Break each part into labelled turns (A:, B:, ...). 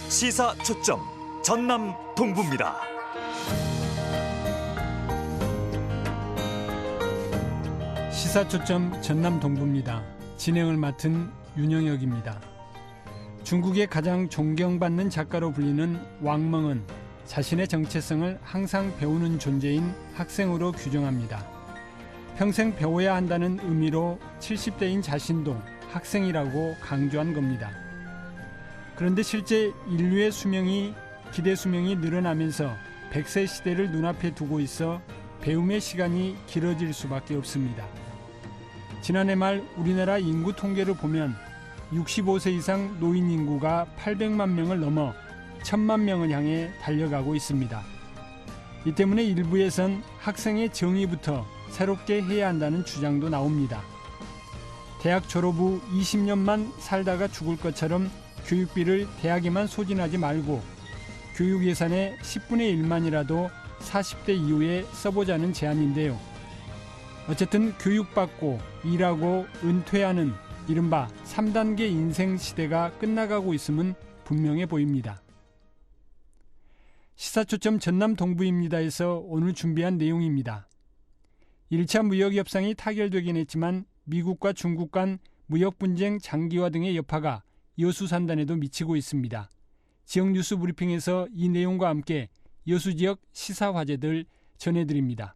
A: 시사 초점 전남 동부입니다.
B: 시사 초점 전남 동부입니다. 진행을 맡은 윤영혁입니다. 중국의 가장 존경받는 작가로 불리는 왕멍은 자신의 정체성을 항상 배우는 존재인 학생으로 규정합니다. 평생 배워야 한다는 의미로 70대인 자신도 학생이라고 강조한 겁니다. 그런데 실제 인류의 기대 수명이 늘어나면서 100세 시대를 눈앞에 두고 있어 배움의 시간이 길어질 수밖에 없습니다. 지난해 말 우리나라 인구 통계를 보면 65세 이상 노인 인구가 800만 명을 넘어 1000만 명을 향해 달려가고 있습니다. 이 때문에 일부에선 학생의 정의부터 새롭게 해야 한다는 주장도 나옵니다. 대학 졸업 후 20년만 살다가 죽을 것처럼 교육비를 대학에만 소진하지 말고 교육 예산의 10분의 1만이라도 40대 이후에 써보자는 제안인데요. 어쨌든 교육받고 일하고 은퇴하는 이른바 3단계 인생 시대가 끝나가고 있음은 분명해 보입니다. 시사초점 전남 동부입니다에서 오늘 준비한 내용입니다. 1차 무역협상이 타결되긴 했지만 미국과 중국 간 무역분쟁 장기화 등의 여파가 여수 산단에도 미치고 있습니다. 지역 뉴스 브리핑에서 이 내용과 함께 여수 지역 시사 화제들 전해드립니다.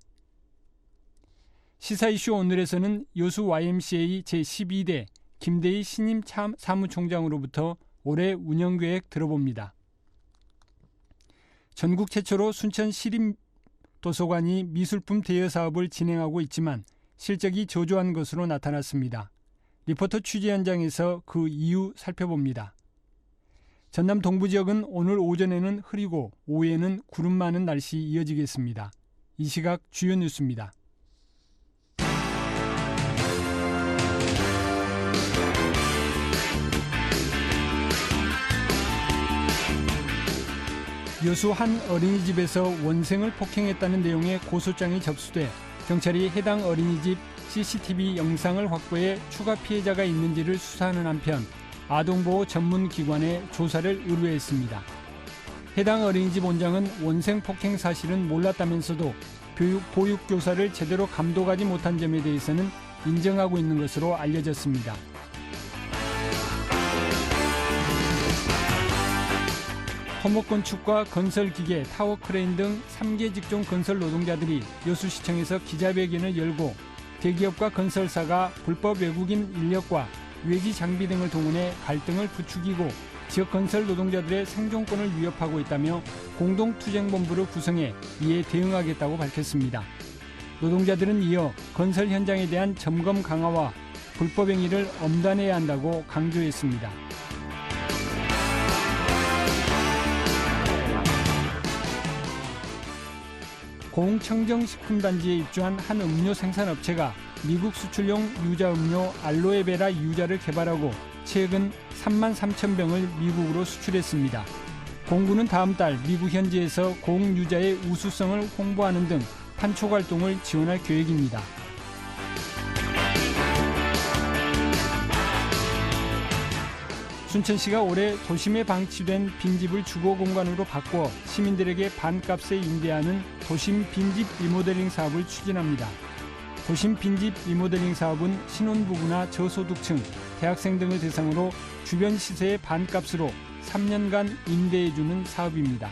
B: 시사 이슈 오늘에서는 여수 YMCA 제12대 김대희 신임 사무총장으로부터 올해 운영계획 들어봅니다. 전국 최초로 순천 시립도서관이 미술품 대여 사업을 진행하고 있지만 실적이 저조한 것으로 나타났습니다. 리포터 취재 현장에서 그 이유 살펴봅니다. 전남 동부 지역은 오늘 오전에는 흐리고 오후에는 구름 많은 날씨 이어지겠습니다. 이 시각 주요 뉴스입니다. 여수 한 어린이집에서 원생을 폭행했다는 내용의 고소장이 접수돼 경찰이 해당 어린이집 CCTV 영상을 확보해 추가 피해자가 있는지를 수사하는 한편 아동보호 전문기관에 조사를 의뢰했습니다. 해당 어린이집 원장은 원생 폭행 사실은 몰랐다면서도 보육교사를 제대로 감독하지 못한 점에 대해서는 인정하고 있는 것으로 알려졌습니다. 토목건축과 건설기계, 타워크레인 등 3개 직종 건설 노동자들이 여수시청에서 기자회견을 열고 대기업과 건설사가 불법 외국인 인력과 외기 장비 등을 동원해 갈등을 부추기고 지역 건설 노동자들의 생존권을 위협하고 있다며 공동투쟁본부를 구성해 이에 대응하겠다고 밝혔습니다. 노동자들은 이어 건설 현장에 대한 점검 강화와 불법 행위를 엄단해야 한다고 강조했습니다. 공청정식품단지에 입주한 한 음료 생산업체가 미국 수출용 유자음료 알로에베라 유자를 개발하고 최근 3만 3천 병을 미국으로 수출했습니다. 공구는 다음 달 미국 현지에서 공유자의 우수성을 홍보하는 등 판촉 활동을 지원할 계획입니다. 순천시가 올해 도심에 방치된 빈집을 주거 공간으로 바꿔 시민들에게 반값에 임대하는 도심 빈집 리모델링 사업을 추진합니다. 도심 빈집 리모델링 사업은 신혼부부나 저소득층, 대학생 등을 대상으로 주변 시세의 반값으로 3년간 임대해주는 사업입니다.